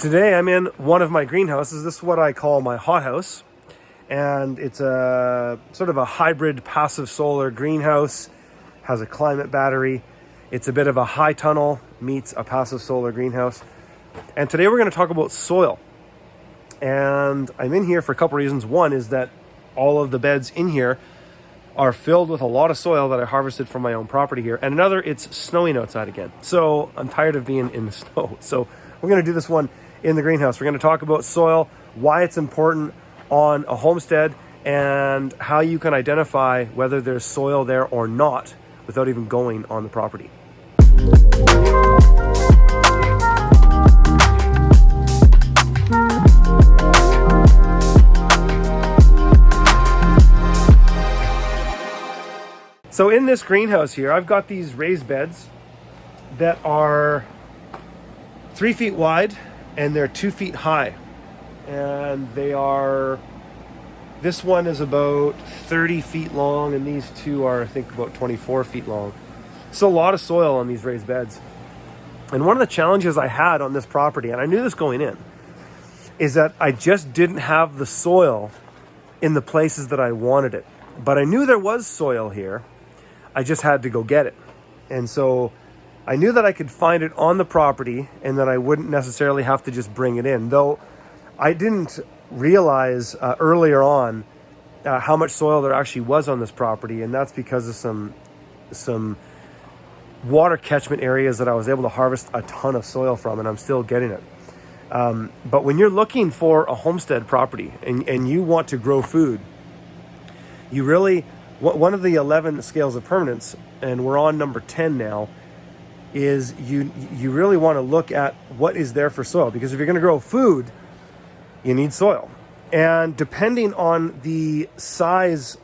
Today I'm in one of my greenhouses. This is what I call my hothouse. And it's a sort of a hybrid passive solar greenhouse, has a climate battery. It's a bit of a high tunnel meets a passive solar greenhouse. And today we're going to talk about soil. And I'm in here for a couple reasons. One is that all of the beds in here are filled with a lot of soil that I harvested from my own property here. And another, it's snowing outside again. So I'm tired of being in the snow. So we're going to do this one in the greenhouse. We're going to talk about soil, why it's important on a homestead, and how you can identify whether there's soil there or not without even going on the property. So in this greenhouse here, I've got these raised beds that are 3 feet wide and they're 2 feet high. And this one is about 30 feet long and these two are, I think, about 24 feet long. So a lot of soil on these raised beds. And one of the challenges I had on this property, and I knew this going in, is that I just didn't have the soil in the places that I wanted it. But I knew there was soil here. I just had to go get it. And so I knew that I could find it on the property and that I wouldn't necessarily have to just bring it in. Though I didn't realize earlier on how much soil there actually was on this property. And that's because of some water catchment areas that I was able to harvest a ton of soil from, and I'm still getting it. But when you're looking for a homestead property and you want to grow food, you really... One of the 11 scales of permanence, and we're on number 10 now, is you really want to look at what is there for soil. Because if you're going to grow food, you need soil. And depending on the size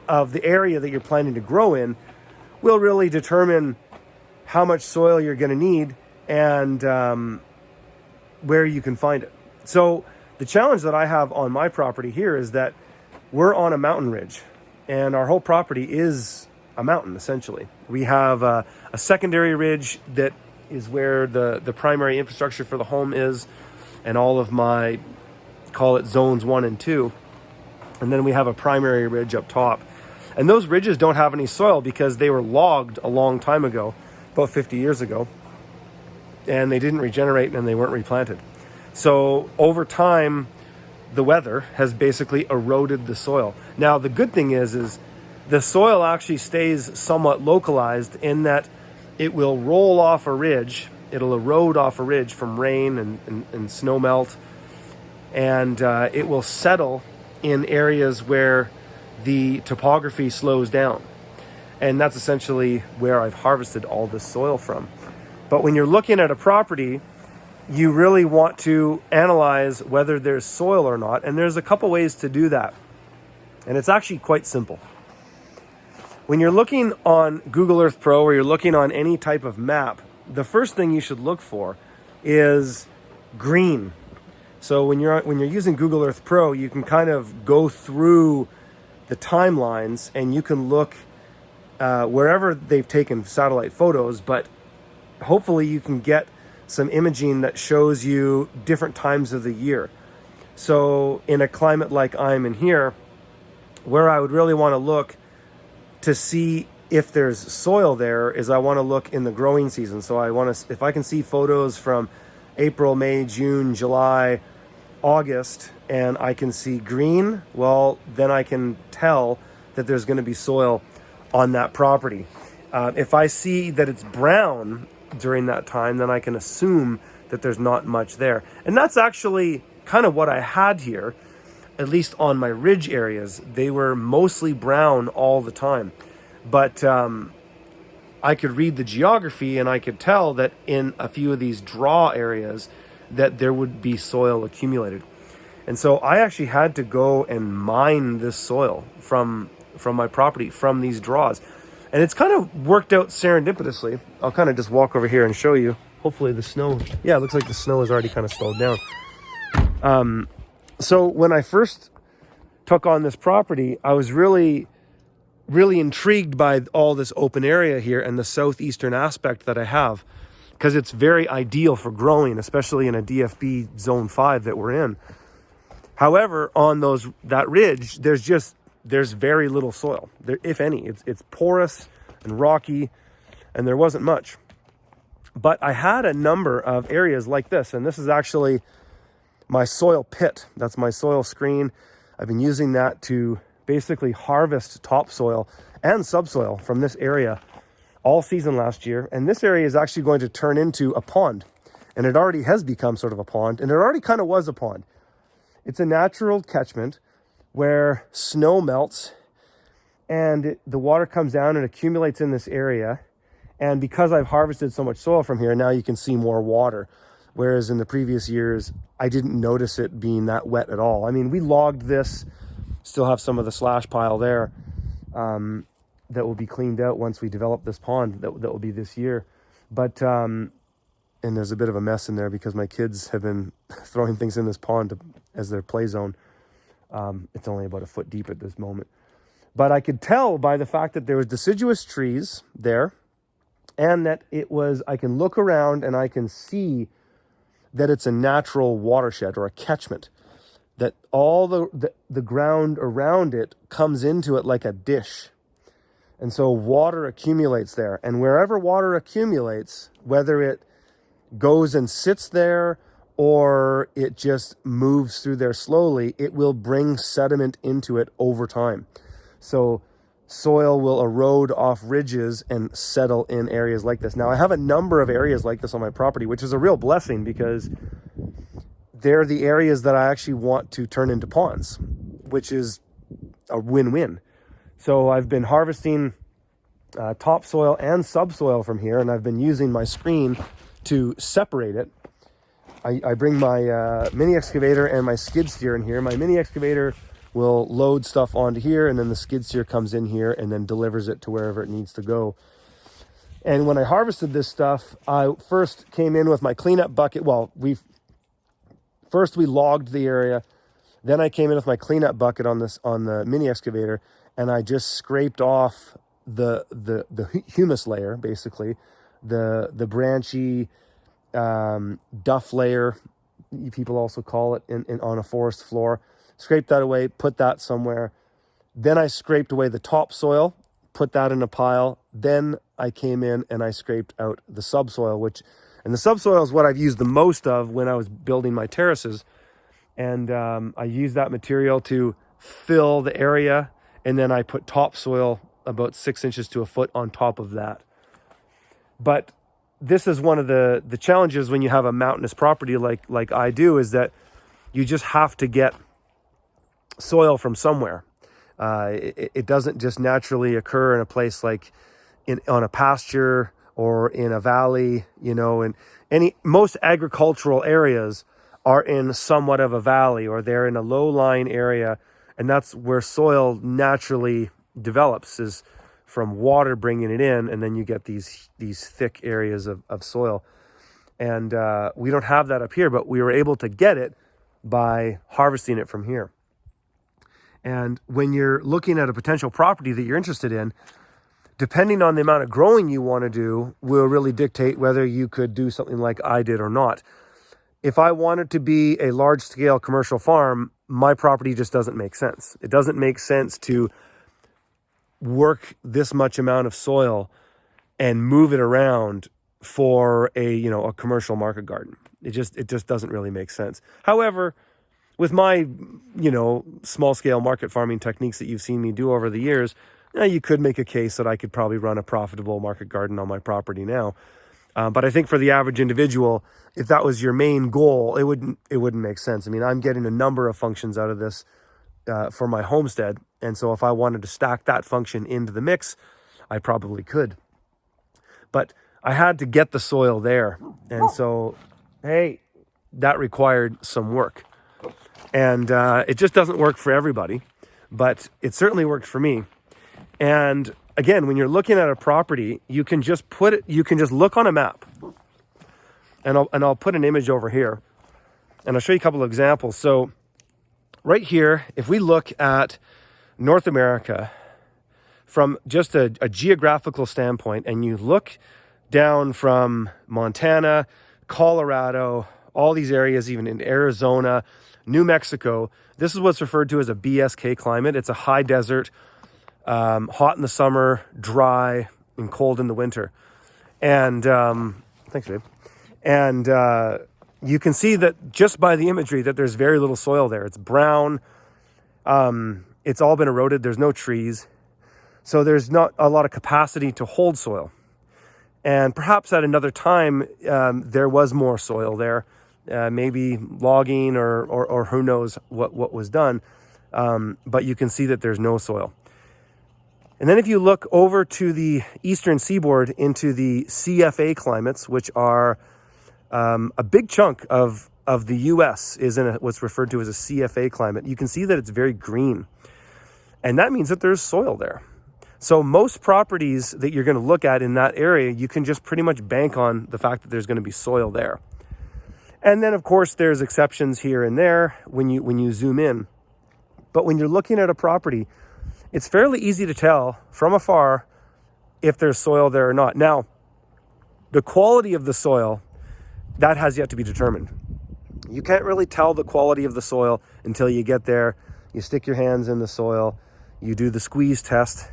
of the area that you're planning to grow in, will really determine how much soil you're going to need and where you can find it. So the challenge that I have on my property here is that we're on a mountain ridge. And our whole property is a mountain, essentially. We have a secondary ridge that is where the primary infrastructure for the home is, and all of my, call it zones 1 and 2. And then we have a primary ridge up top. And those ridges don't have any soil because they were logged a long time ago, about 50 years ago. And they didn't regenerate and they weren't replanted. So over time, the weather has basically eroded the soil. Now, the good thing is the soil actually stays somewhat localized in that it will roll off a ridge. It'll erode off a ridge from rain and snow melt. And it will settle in areas where the topography slows down. And that's essentially where I've harvested all this soil from. But when you're looking at a property, you really want to analyze whether there's soil or not. And there's a couple ways to do that. And it's actually quite simple. When you're looking on Google Earth Pro or you're looking on any type of map, the first thing you should look for is green. So when you're using Google Earth Pro, you can kind of go through the timelines and you can look wherever they've taken satellite photos, but hopefully you can get some imaging that shows you different times of the year. So in a climate like I'm in here, where I would really want to look to see if there's soil there is I want to look in the growing season. So I want to, if I can see photos from April, May, June, July, August, and I can see green, well, then I can tell that there's going to be soil on that property. If I see that it's brown during that time, then I can assume that there's not much there. And that's actually kind of what I had here, at least on my ridge areas. They were mostly brown all the time. But I could read the geography and I could tell that in a few of these draw areas that there would be soil accumulated. And so I actually had to go and mine this soil from my property, from these draws. And it's kind of worked out serendipitously. I'll kind of just walk over here and show you. Hopefully the snow, yeah, it looks like the snow has already kind of slowed down. So when I first took on this property, I was really intrigued by all this open area here and the southeastern aspect that I have. because it's very ideal for growing, especially in a DFB zone 5 that we're in. However, on that ridge, there's very little soil, there, if any. It's porous and rocky, and there wasn't much. But I had a number of areas like this, and this is actually my soil pit. That's my soil screen. I've been using that to basically harvest topsoil and subsoil from this area all season last year. And this area is actually going to turn into a pond. And it already has become sort of a pond, and it already kind of was a pond. It's a natural catchment where snow melts and the water comes down and accumulates in this area. And because I've harvested so much soil from here, now you can see more water. Whereas in the previous years, I didn't notice it being that wet at all. I mean, we logged this, still have some of the slash pile there that will be cleaned out once we develop this pond that will be this year. But, and there's a bit of a mess in there because my kids have been throwing things in this pond as their play zone. It's only about a foot deep at this moment. But I could tell by the fact that there was deciduous trees there, and that I can look around and I can see that it's a natural watershed or a catchment, that all the ground around it comes into it like a dish. And so water accumulates there. And wherever water accumulates, whether it goes and sits there or it just moves through there slowly, it will bring sediment into it over time. So soil will erode off ridges and settle in areas like this. Now, I have a number of areas like this on my property, which is a real blessing because they're the areas that I actually want to turn into ponds, which is a win-win. So I've been harvesting topsoil and subsoil from here, and I've been using my screen to separate it. I bring my mini excavator and my skid steer in here. My mini excavator will load stuff onto here, and then the skid steer comes in here and then delivers it to wherever it needs to go. And when I harvested this stuff, I first came in with my cleanup bucket. Well, we logged the area. Then I came in with my cleanup bucket on the mini excavator, and I just scraped off the humus layer, basically, the branchy duff layer, people also call it on a forest floor. Scraped that away, put that somewhere. Then I scraped away the topsoil, put that in a pile. Then I came in and I scraped out the subsoil, and the subsoil is what I've used the most of when I was building my terraces. And I used that material to fill the area, and then I put topsoil about 6 inches to a foot on top of that. But this is one of the challenges when you have a mountainous property like I do, is that you just have to get soil from somewhere. It doesn't just naturally occur in a place like on a pasture or in a valley, and most agricultural areas are in somewhat of a valley, or they're in a low-lying area, and that's where soil naturally develops, is from water bringing it in, and then you get these thick areas of soil. And we don't have that up here, but we were able to get it by harvesting it from here. And when you're looking at a potential property that you're interested in, depending on the amount of growing you want to do, will really dictate whether you could do something like I did or not. If I wanted to be a large-scale commercial farm, my property just doesn't make sense. It doesn't make sense to work this much amount of soil and move it around for a commercial market garden. It just doesn't really make sense. However, with my, small-scale market farming techniques that you've seen me do over the years, you could make a case that I could probably run a profitable market garden on my property now. But I think for the average individual, if that was your main goal, it wouldn't make sense. I mean, I'm getting a number of functions out of this for my homestead. And so if I wanted to stack that function into the mix, I probably could. But I had to get the soil there. And so, that required some work. And it just doesn't work for everybody, but it certainly worked for me. And again, when you're looking at a property, you can just look on a map. And I'll put an image over here, and I'll show you a couple of examples. So right here, if we look at North America from just a geographical standpoint, and you look down from Montana, Colorado, all these areas, even in Arizona, New Mexico. This is what's referred to as a BSK climate. It's a high desert, hot in the summer, dry and cold in the winter. And thanks, babe. And you can see that just by the imagery that there's very little soil there. It's brown. It's all been eroded. There's no trees. So there's not a lot of capacity to hold soil. And perhaps at another time, there was more soil there, maybe logging or who knows what was done. But you can see that there's no soil. And then if you look over to the eastern seaboard into the CFA climates, which are a big chunk of the U.S. is in what's referred to as a CFA climate, you can see that it's very green. And that means that there's soil there. So most properties that you're going to look at in that area, you can just pretty much bank on the fact that there's going to be soil there. And then, of course, there's exceptions here and there when you zoom in. But when you're looking at a property, it's fairly easy to tell from afar if there's soil there or not. Now, the quality of the soil, that has yet to be determined. You can't really tell the quality of the soil until you get there. You stick your hands in the soil, you do the squeeze test,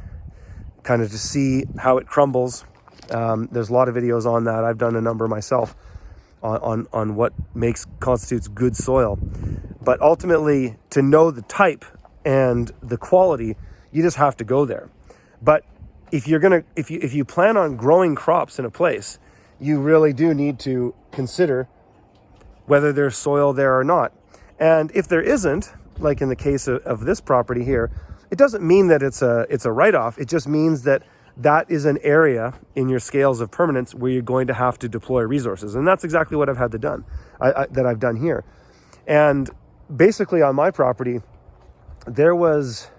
kind of to see how it crumbles. There's a lot of videos on that. I've done a number myself on what constitutes good soil. But ultimately, to know the type and the quality, you just have to go there. But if you plan on growing crops in a place, you really do need to consider whether there's soil there or not. And if there isn't, like in the case of this property here, it doesn't mean that it's a write-off. It just means that is an area in your scales of permanence where you're going to have to deploy resources. And that's exactly what I've had to done, that I've done here. And basically on my property, there was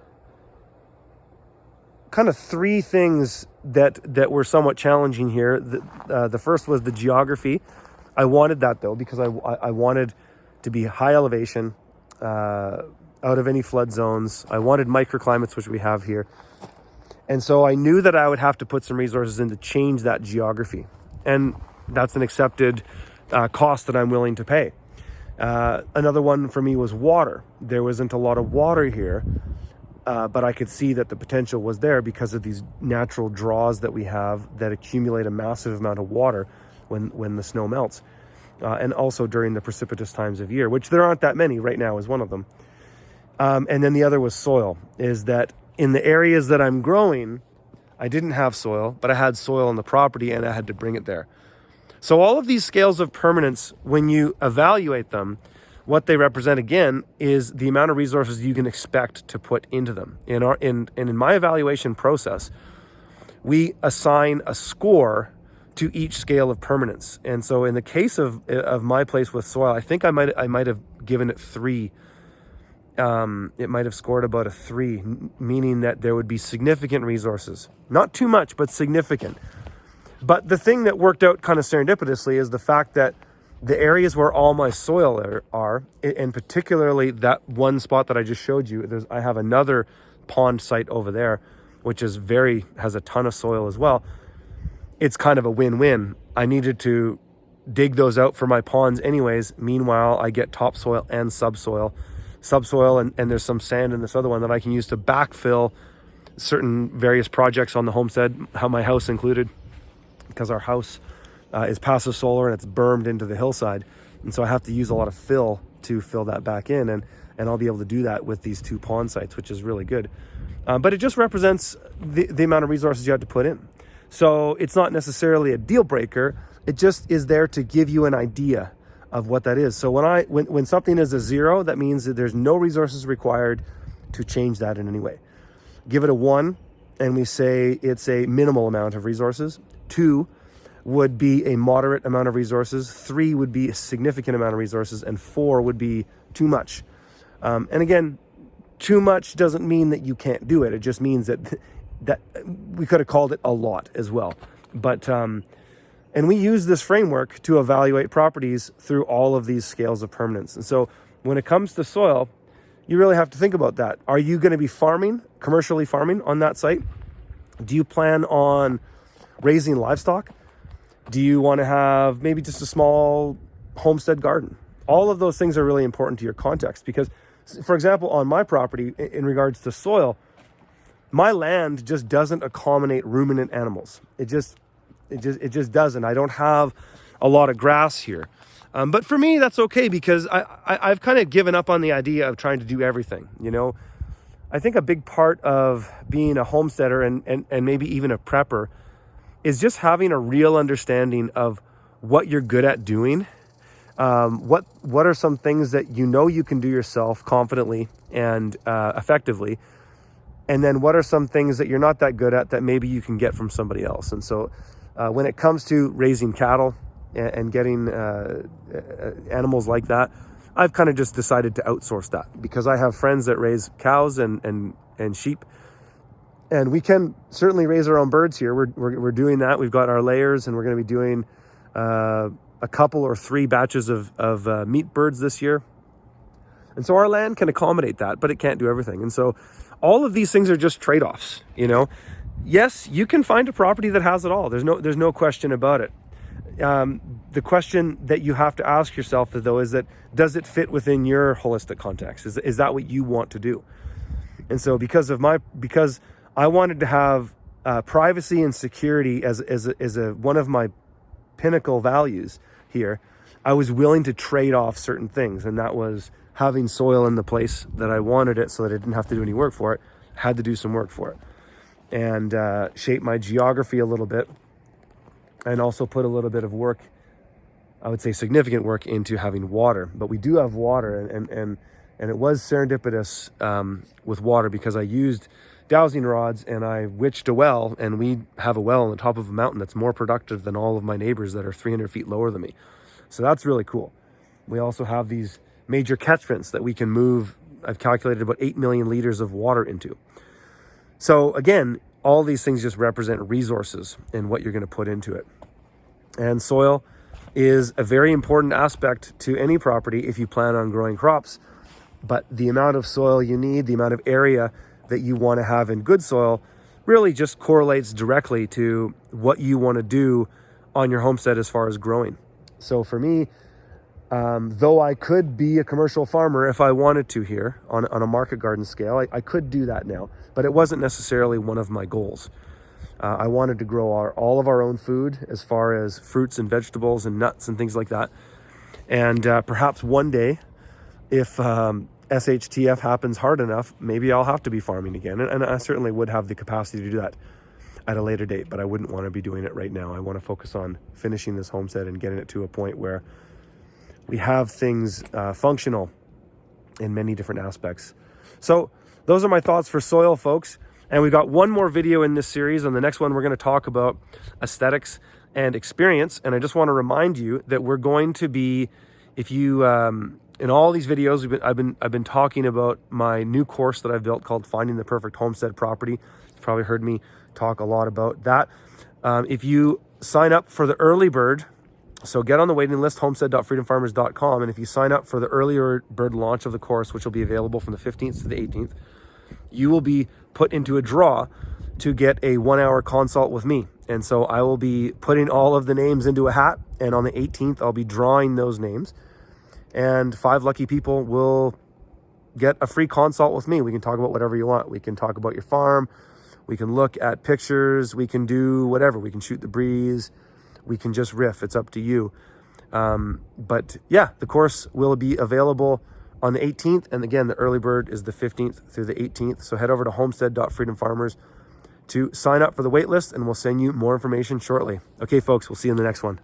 kind of three things that were somewhat challenging here. The first was the geography. I wanted that though, because I wanted to be high elevation, out of any flood zones. I wanted microclimates, which we have here. And so I knew that I would have to put some resources in to change that geography. And that's an accepted cost that I'm willing to pay. Another one for me was water. There wasn't a lot of water here, but I could see that the potential was there because of these natural draws that we have that accumulate a massive amount of water when the snow melts. And also during the precipitous times of year, which there aren't that many. Right now is one of them. And then the other was soil, is that in the areas that I'm growing, I didn't have soil, but I had soil on the property and I had to bring it there. So all of these scales of permanence, when you evaluate them, what they represent again is the amount of resources you can expect to put into them. In my evaluation process, we assign a score to each scale of permanence. And so in the case of my place with soil, I think I might have given it 3. It might have scored about a 3, meaning that there would be significant resources. Not too much, but significant. But the thing that worked out kind of serendipitously is the fact that the areas where all my soil are, and particularly that one spot that I just showed you, I have another pond site over there, which has a ton of soil as well. It's kind of a win-win. I needed to dig those out for my ponds anyways. Meanwhile, I get topsoil and subsoil, and there's some sand in this other one that I can use to backfill certain various projects on the homestead, my house included, because our house is passive solar and it's bermed into the hillside. And so I have to use a lot of fill to fill that back in. And I'll be able to do that with these 2 pond sites, which is really good. But it just represents the amount of resources you have to put in. So it's not necessarily a deal breaker. It just is there to give you an idea of what that is. So when something is a 0, that means that there's no resources required to change that in any way. Give it a 1, and we say it's a minimal amount of resources. 2 would be a moderate amount of resources. 3 would be a significant amount of resources, and 4 would be too much. And again, too much doesn't mean that you can't do it. It just means that we could have called it a lot as well. But and we use this framework to evaluate properties through all of these scales of permanence. And so when it comes to soil, you really have to think about that. Are you going to be commercially farming on that site? Do you plan on raising livestock? Do you want to have maybe just a small homestead garden? All of those things are really important to your context because, for example, on my property, in regards to soil, my land just doesn't accommodate ruminant animals. It just doesn't. I don't have a lot of grass here. But for me, that's okay because I've kind of given up on the idea of trying to do everything, you know. I think a big part of being a homesteader and maybe even a prepper is just having a real understanding of what you're good at doing. What are some things that you know you can do yourself confidently and effectively? And then what are some things that you're not that good at that maybe you can get from somebody else? And so when it comes to raising cattle and getting animals like that, I've kind of just decided to outsource that because I have friends that raise cows and sheep, and we can certainly raise our own birds here. We're doing that. We've got our layers, and we're going to be doing a couple or 3 batches of meat birds this year. And so our land can accommodate that, but it can't do everything. And so all of these things are just trade-offs, you know. Yes, you can find a property that has it all. There's no question about it. The question that you have to ask yourself though is that, does it fit within your holistic context? Is that what you want to do? And so because I wanted to have privacy and security as one of my pinnacle values here, I was willing to trade off certain things, and that was having soil in the place that I wanted it so that I didn't have to do any work for it. Had to do some work for it, and shape my geography a little bit, and also put a little bit of work, I would say significant work, into having water. But we do have water, and it was serendipitous with water because I used dowsing rods and I witched a well, and we have a well on the top of a mountain that's more productive than all of my neighbors that are 300 feet lower than me. So that's really cool. We also have these major catchments that we can move. I've calculated about 8 million liters of water into. So again, all these things just represent resources and what you're going to put into it. And soil is a very important aspect to any property if you plan on growing crops. But the amount of soil you need, the amount of area that you want to have in good soil, really just correlates directly to what you want to do on your homestead as far as growing. So for me, though I could be a commercial farmer if I wanted to here on a market garden scale, I could do that now, but it wasn't necessarily one of my goals. I wanted to grow all of our own food as far as fruits and vegetables and nuts and things like that. And perhaps one day, if SHTF happens hard enough, maybe I'll have to be farming again. And I certainly would have the capacity to do that at a later date, but I wouldn't want to be doing it right now. I want to focus on finishing this homestead and getting it to a point where we have things functional in many different aspects. So those are my thoughts for soil, folks. And we've got one more video in this series. On the next one, we're going to talk about aesthetics and experience. And I just want to remind you that we're going to be, if you, in all these videos, I've been talking about my new course that I've built called Finding the Perfect Homestead Property. You've probably heard me talk a lot about that. If you sign up for the early bird, so get on the waiting list, homestead.freedomfarmers.com. And if you sign up for the earlier bird launch of the course, which will be available from the 15th to the 18th, you will be put into a draw to get a 1-hour consult with me. And so I will be putting all of the names into a hat. And on the 18th, I'll be drawing those names. And 5 lucky people will get a free consult with me. We can talk about whatever you want. We can talk about your farm. We can look at pictures. We can do whatever. We can shoot the breeze. We can just riff. It's up to you. But yeah, the course will be available on the 18th. And again, the early bird is the 15th through the 18th. So head over to homestead.freedomfarmers to sign up for the wait list, and we'll send you more information shortly. Okay, folks, we'll see you in the next one.